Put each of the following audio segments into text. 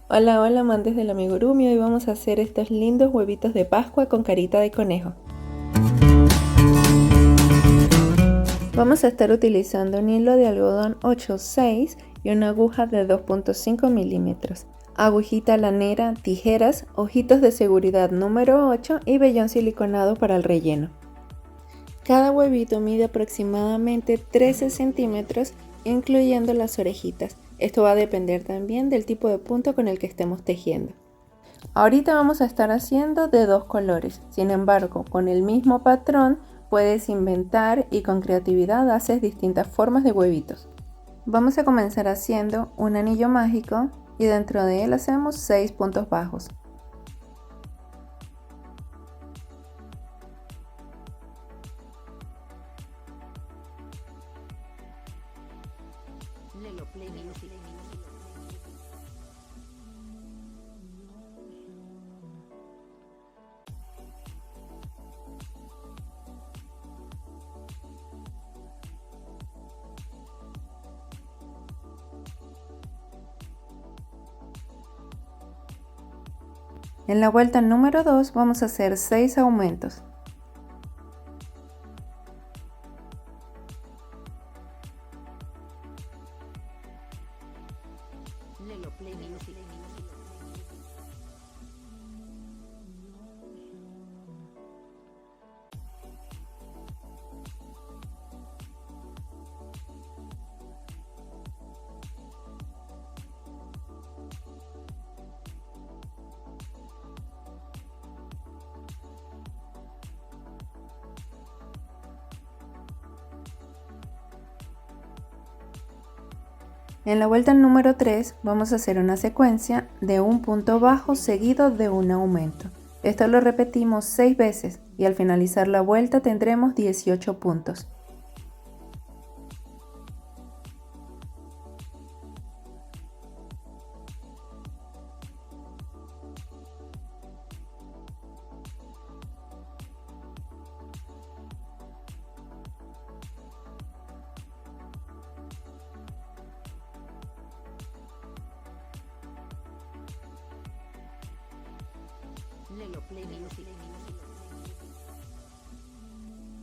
Hola, hola amantes del amigurumi, hoy vamos a hacer estos lindos huevitos de Pascua con carita de conejo. Vamos a estar utilizando un hilo de algodón 8/6 y una aguja de 2.5 milímetros, agujita lanera, tijeras, ojitos de seguridad número 8 y vellón siliconado para el relleno. Cada huevito mide aproximadamente 13 centímetros, incluyendo las orejitas. Esto va a depender también del tipo de punto con el que estemos tejiendo. Ahorita vamos a estar haciendo de dos colores, sin embargo, con el mismo patrón puedes inventar y con creatividad haces distintas formas de huevitos. Vamos a comenzar haciendo un anillo mágico y dentro de él hacemos 6 puntos bajos. En la vuelta número 2 vamos a hacer 6 aumentos. En la vuelta número 3 vamos a hacer una secuencia de un punto bajo seguido de un aumento. Esto lo repetimos 6 veces y al finalizar la vuelta tendremos 18 puntos.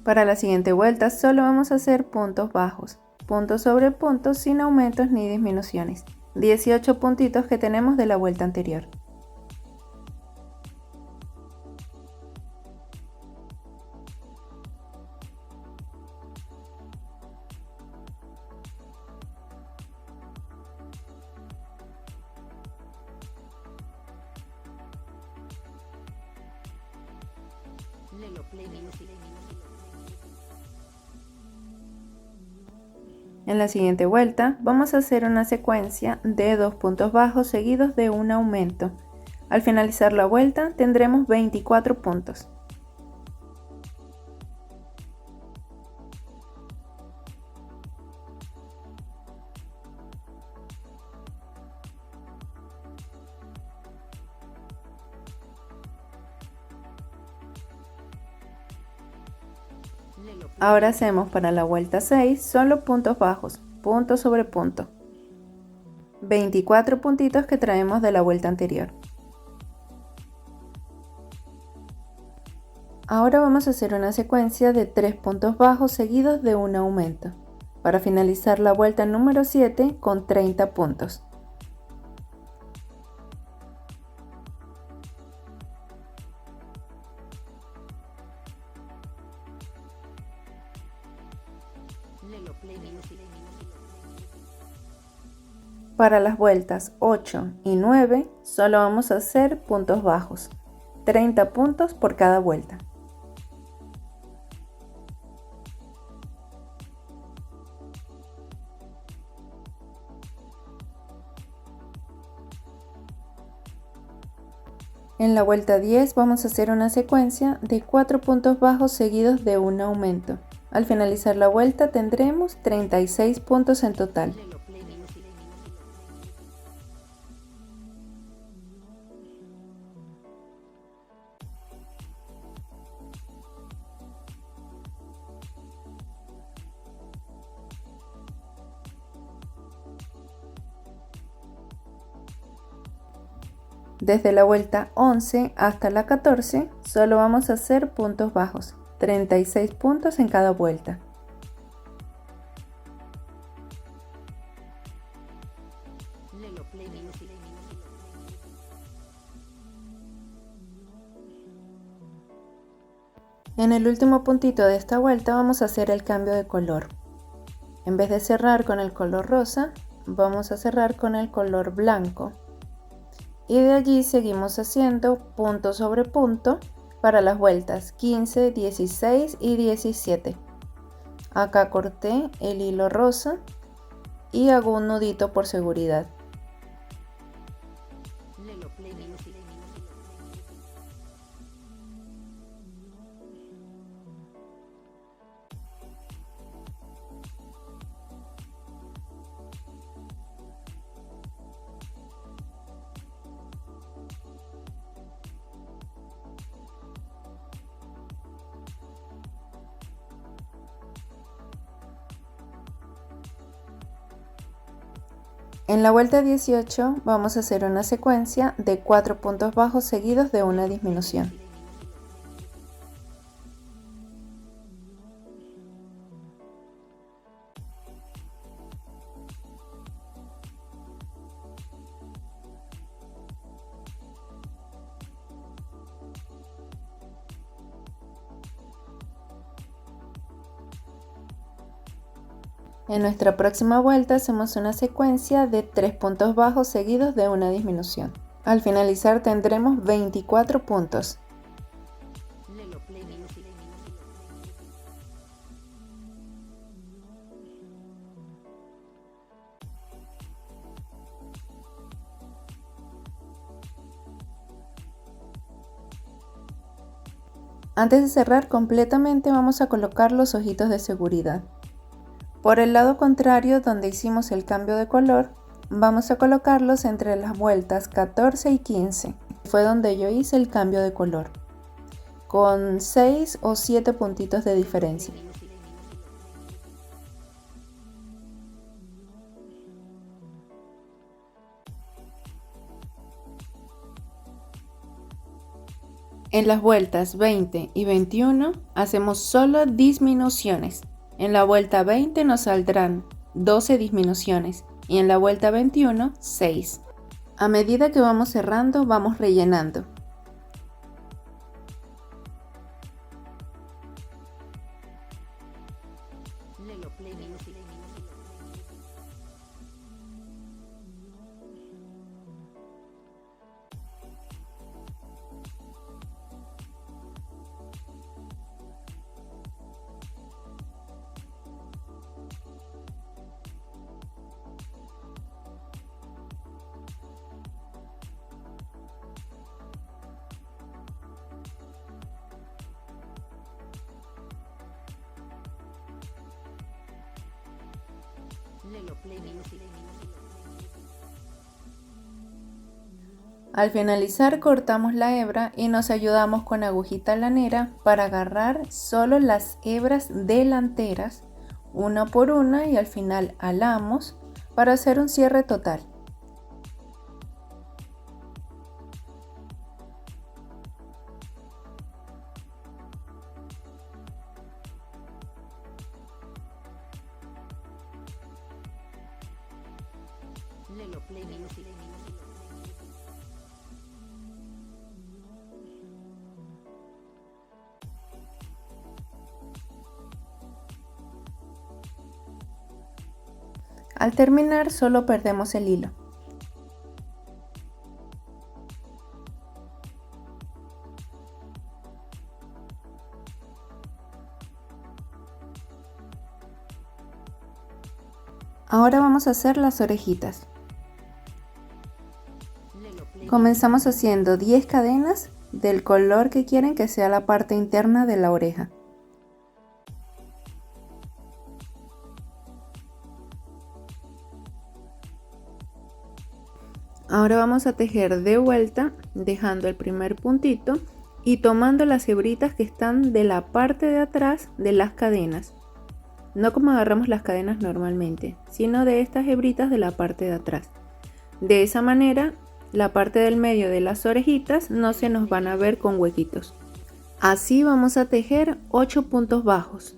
Para la siguiente vuelta solo vamos a hacer puntos bajos, punto sobre punto sin aumentos ni disminuciones, 18 puntitos que tenemos de la vuelta anterior. En la siguiente vuelta vamos a hacer una secuencia de 2 puntos bajos seguidos de un aumento. Al finalizar la vuelta tendremos 24 puntos. Ahora hacemos para la vuelta 6 solo puntos bajos, punto sobre punto. 24 puntitos que traemos de la vuelta anterior. Ahora vamos a hacer una secuencia de 3 puntos bajos seguidos de un aumento, para finalizar la vuelta número 7 con 30 puntos. Para las vueltas 8 y 9 solo vamos a hacer puntos bajos, 30 puntos por cada vuelta. En la vuelta 10 vamos a hacer una secuencia de 4 puntos bajos seguidos de un aumento. Al finalizar la vuelta tendremos 36 puntos en total. Desde la vuelta 11 hasta la 14 solo vamos a hacer puntos bajos, 36 puntos en cada vuelta. En el último puntito de esta vuelta vamos a hacer el cambio de color. En vez de cerrar con el color rosa, vamos a cerrar con el color blanco. Y de allí seguimos haciendo punto sobre punto para las vueltas 15, 16 y 17. Acá corté el hilo rosa y hago un nudito por seguridad. En la vuelta 18 vamos a hacer una secuencia de 4 puntos bajos seguidos de una disminución. En nuestra próxima vuelta hacemos una secuencia de 3 puntos bajos seguidos de una disminución. Al finalizar tendremos 24 puntos. Antes de cerrar completamente vamos a colocar los ojitos de seguridad. Por el lado contrario, donde hicimos el cambio de color, vamos a colocarlos entre las vueltas 14 y 15. Fue donde yo hice el cambio de color, con 6 o 7 puntitos de diferencia. En las vueltas 20 y 21 hacemos solo disminuciones. En la vuelta 20 nos saldrán 12 disminuciones y en la vuelta 21 6. A medida que vamos cerrando vamos rellenando. Al finalizar cortamos la hebra y nos ayudamos con agujita lanera para agarrar solo las hebras delanteras una por una y al final alamos para hacer un cierre total. Al terminar solo perdemos el hilo. Ahora vamos a hacer las orejitas. Comenzamos haciendo 10 cadenas del color que quieren que sea la parte interna de la oreja. Ahora vamos a tejer de vuelta dejando el primer puntito y tomando las hebritas que están de la parte de atrás de las cadenas. No como agarramos las cadenas normalmente, sino de estas hebritas de la parte de atrás. De esa manera La parte del medio de las orejitas no se nos van a ver con huequitos. Así vamos a tejer 8 puntos bajos.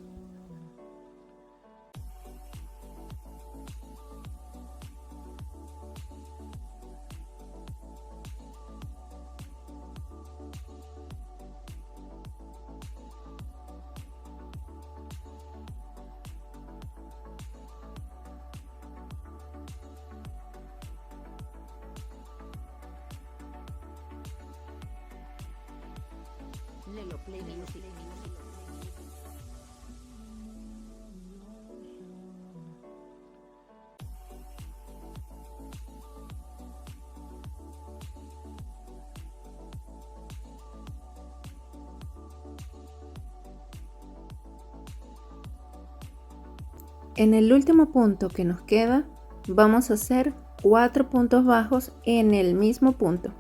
En el último punto que nos queda, vamos a hacer 4 puntos bajos en el mismo punto.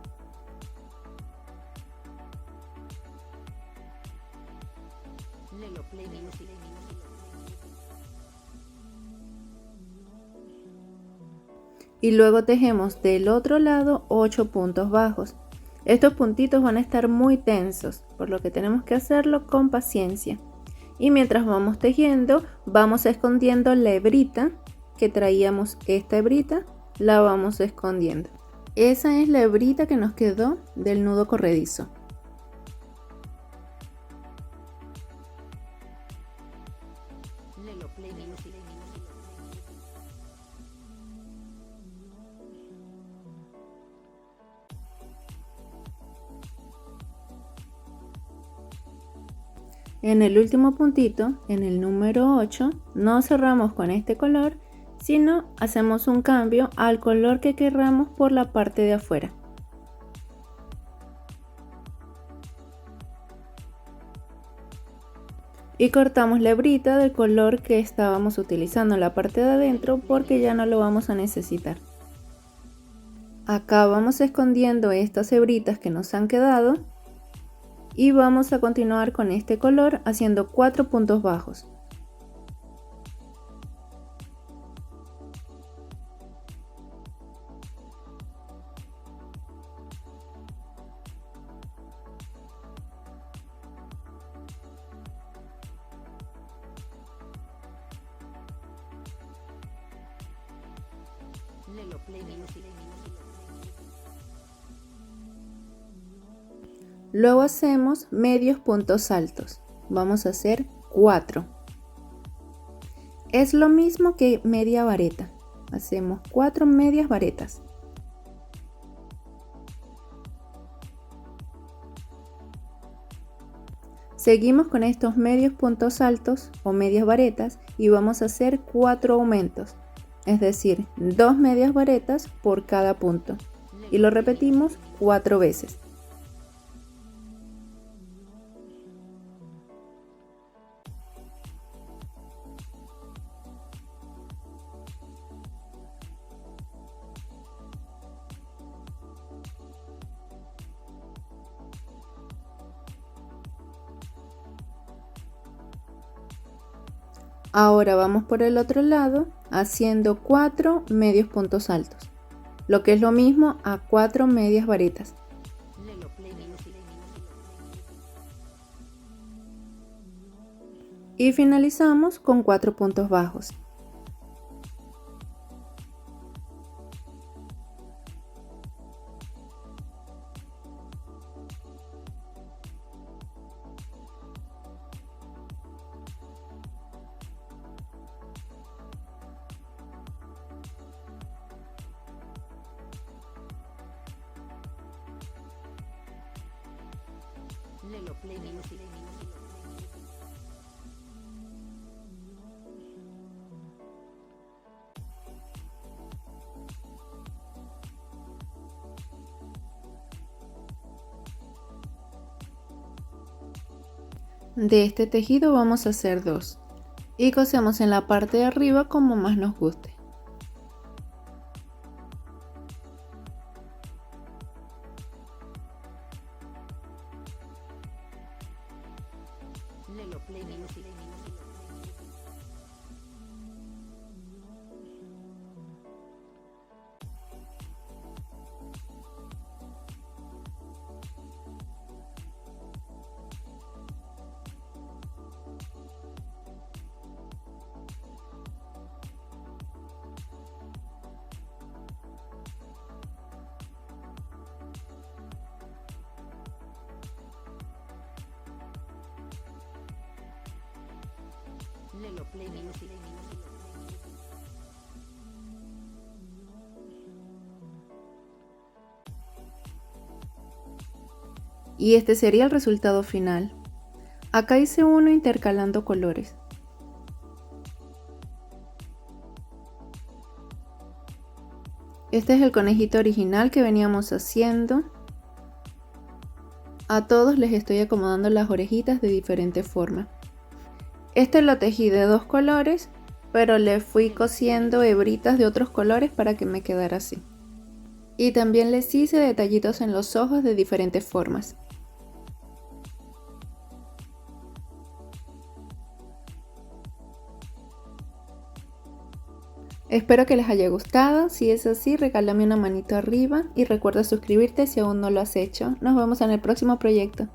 Y luego tejemos del otro lado 8 puntos bajos. Estos puntitos van a estar muy tensos, por lo que tenemos que hacerlo con paciencia. Y mientras vamos tejiendo, vamos escondiendo la hebrita que traíamos. Esta hebrita la vamos escondiendo. Esa es la hebrita que nos quedó del nudo corredizo. En el último puntito, en el número 8, no cerramos con este color, sino hacemos un cambio al color que querramos por la parte de afuera. Y cortamos la hebrita del color que estábamos utilizando en la parte de adentro porque ya no lo vamos a necesitar. Acá vamos escondiendo estas hebritas que nos han quedado. Y vamos a continuar con este color haciendo 4 puntos bajos. Luego hacemos medios puntos altos. Vamos a hacer 4. Es lo mismo que media vareta. Hacemos 4 medias varetas. Seguimos con estos medios puntos altos o medias varetas y vamos a hacer 4 aumentos, es decir, 2 medias varetas por cada punto. Y lo repetimos 4 veces. Ahora vamos por el otro lado haciendo 4 medios puntos altos, lo que es lo mismo a 4 medias varetas. Y finalizamos con 4 puntos bajos. De este tejido vamos a hacer 2 y cosemos en la parte de arriba como más nos guste. Y este sería el resultado final. Acá hice uno intercalando colores. Este es el conejito original que veníamos haciendo. A todos les estoy acomodando las orejitas de diferente forma. Este lo tejí de 2 colores, pero le fui cosiendo hebritas de otros colores para que me quedara así. Y también les hice detallitos en los ojos de diferentes formas. Espero que les haya gustado. Si es así, regálame una manito arriba y recuerda suscribirte si aún no lo has hecho. Nos vemos en el próximo proyecto.